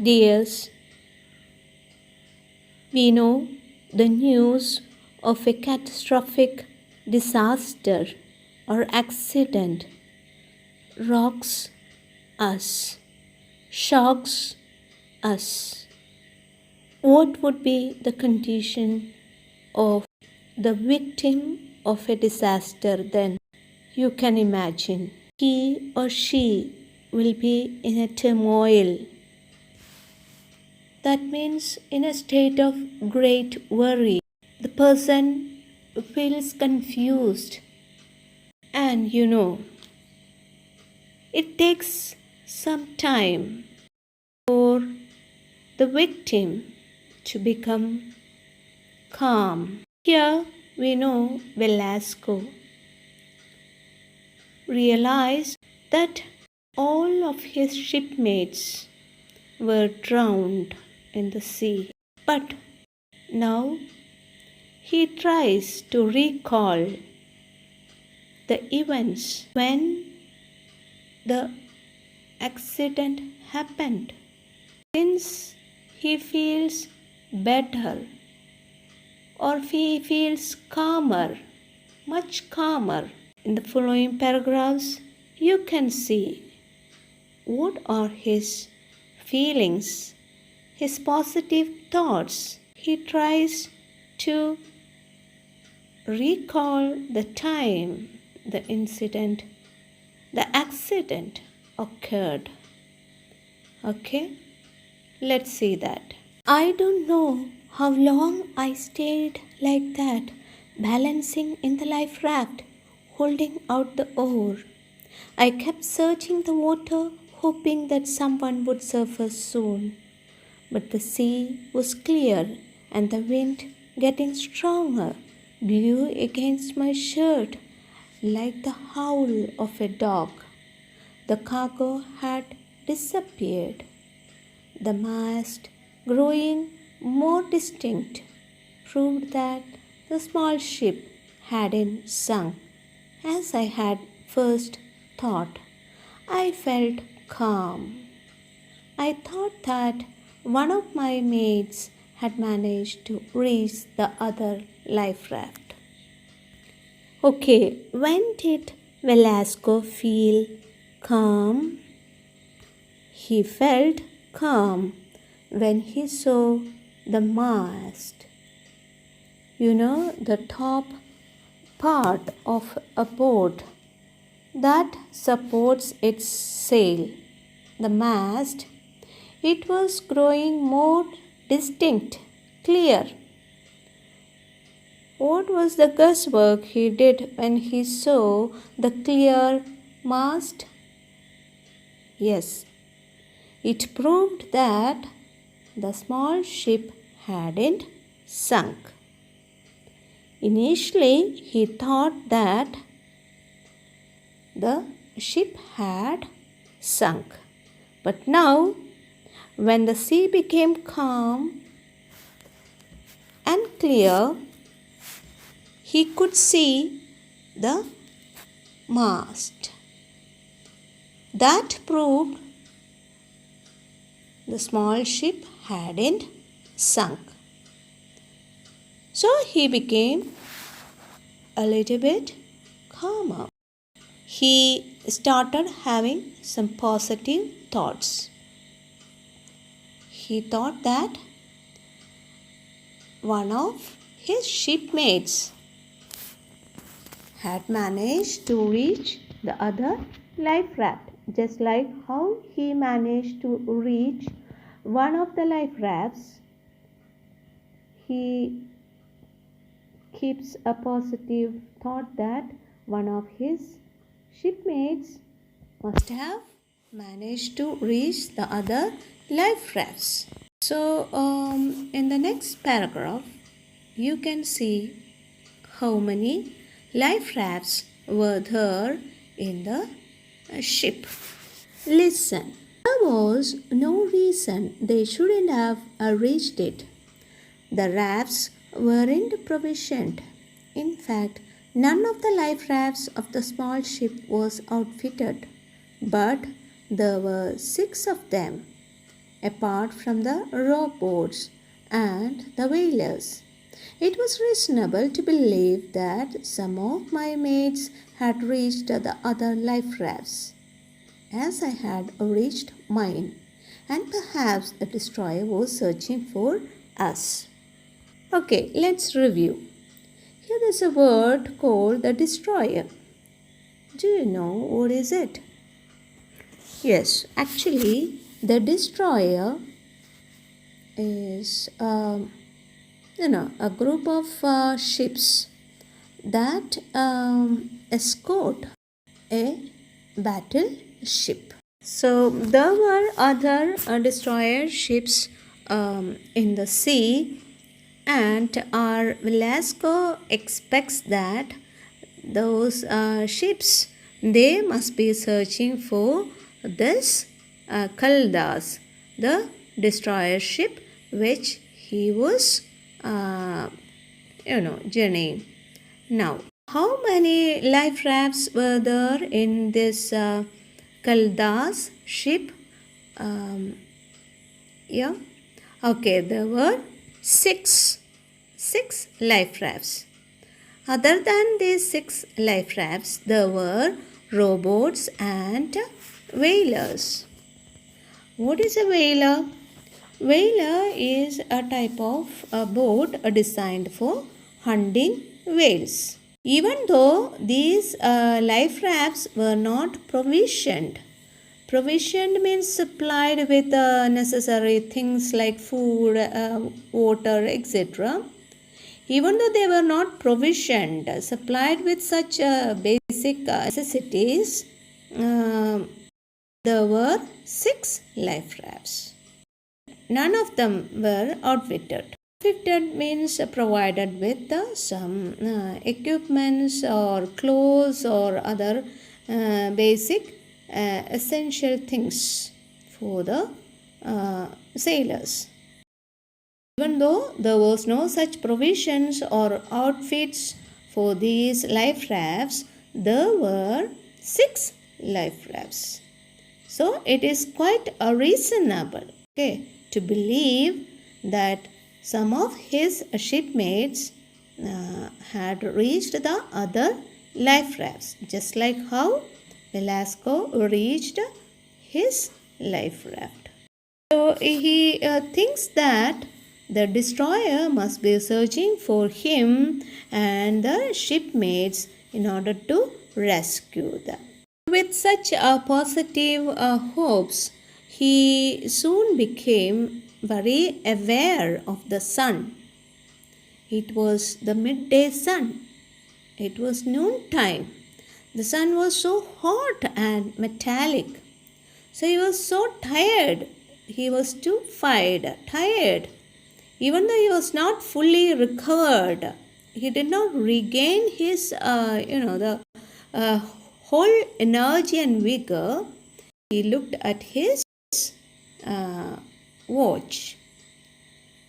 Dears, we know the news of a catastrophic disaster or accident rocks us, shocks us. What would be the condition of the victim of a disaster then? You can imagine. He or she will be in a turmoil. That means in a state of great worry. The person feels confused. And it takes some time for the victim to become calm. Here we know Velasco realized that all of his shipmates were drowned in the sea. But now he tries to recall the events when the accident happened. Since he feels better or he feels calmer, much calmer, in the following paragraphs you can see what are his feelings, his positive thoughts. He tries to recall the time the accident occurred. Okay, let's see that. I don't know how long I stayed like that, balancing in the life raft, holding out the oar. I kept searching the water, hoping that someone would surface soon. But the sea was clear and the wind, getting stronger, blew against my shirt like the howl of a dog. The cargo had disappeared. The mast, growing more distinct, proved that the small ship hadn't sunk, as I had first thought. I felt calm. I thought that one of my mates had managed to reach the other life raft. Okay, when did Velasco feel calm? He felt calm when he saw the mast. The top part of a boat that supports its sail. The mast, it was growing more distinct, clear. What was the guesswork he did when he saw the clear mast? Yes, it proved that the small ship hadn't sunk. Initially, he thought that the ship had sunk. But now, when the sea became calm and clear, he could see the mast. That proved the small ship hadn't sunk. So he became a little bit calmer. He started having some positive thoughts. He thought that one of his shipmates had managed to reach the other life raft, just like how he managed to reach one of the life rafts. He keeps a positive thought that one of his shipmates must have managed to reach the other life rafts. So, in the next paragraph, you can see how many life rafts were there in the ship. Listen, there was no reason they shouldn't have reached it. The rafts weren't provisioned. In fact, none of the life rafts of the small ship was outfitted, but there were 6 of them. apart from the rowboats and the whalers. It was reasonable to believe that some of my mates had reached the other life rafts, as I had reached mine, and perhaps the destroyer was searching for us. Okay, let's review. Here there's a word called the destroyer. Do you know what is it? Yes, actually, the destroyer is a group of ships that escort a battleship. So there were other destroyer ships in the sea, and our Velasco expects that those ships, they must be searching for this Kaldas, the destroyer ship which he was journeying. Now, how many life rafts were there in this Kaldas ship? Yeah. Okay, there were six life rafts. Other than these 6 life rafts, there were rowboats and whalers. What is a whaler? Whaler is a type of a boat designed for hunting whales. Even though these life rafts were not provisioned means supplied with necessary things like food, water, etc. Even though they were not provisioned, supplied with such basic necessities, there were 6 life rafts. None of them were outfitted. Outfitted means provided with some equipments or clothes or other basic essential things for the sailors. Even though there was no such provisions or outfits for these life rafts, there were 6 life rafts. So it is quite reasonable, to believe that some of his shipmates had reached the other life rafts, just like how Velasco reached his life raft. So he thinks that the destroyer must be searching for him and the shipmates in order to rescue them. With such positive hopes, he soon became very aware of the sun. It was the midday sun. It was noontime. The sun was so hot and metallic. So he was so tired. He was too tired. Even though he was not fully recovered, he did not regain his, the whole energy and vigor. He looked at his watch.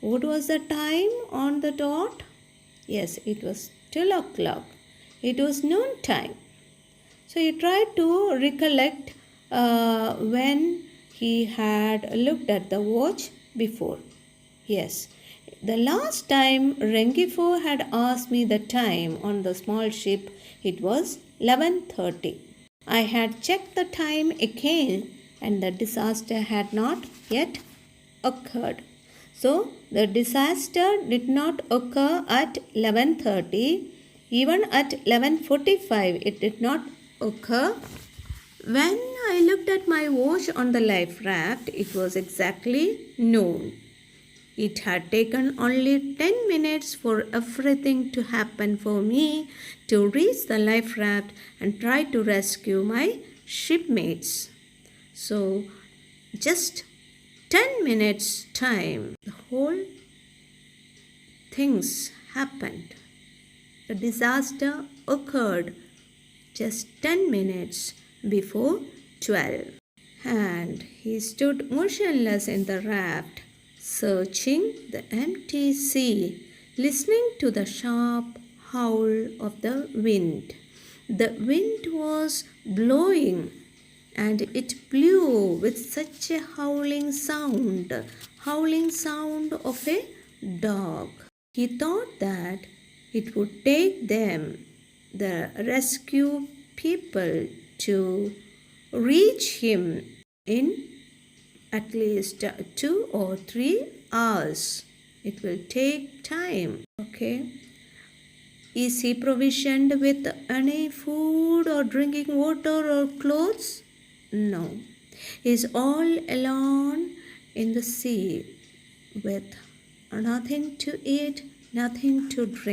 What was the time on the dot? Yes, it was 12 o'clock. It was noontime. So he tried to recollect when he had looked at the watch before. Yes, the last time Rengifo had asked me the time on the small ship, it was 11:30. I had checked the time again and the disaster had not yet occurred. So the disaster did not occur at 11:30. Even at 11:45 it did not occur. When I looked at my watch on the life raft, it was exactly noon. It had taken only 10 minutes for everything to happen for me to reach the life raft and try to rescue my shipmates. So, just 10 minutes time, the whole things happened. The disaster occurred just 10 minutes before 12. And he stood motionless in the raft, searching the empty sea, listening to the sharp howl of the wind. The wind was blowing and it blew with such a howling sound of a dog. He thought that it would take them, the rescue people, to reach him in at least 2 or 3 hours. It will take time. Okay. Is he provisioned with any food or drinking water or clothes? No. He is all alone in the sea with nothing to eat, nothing to drink.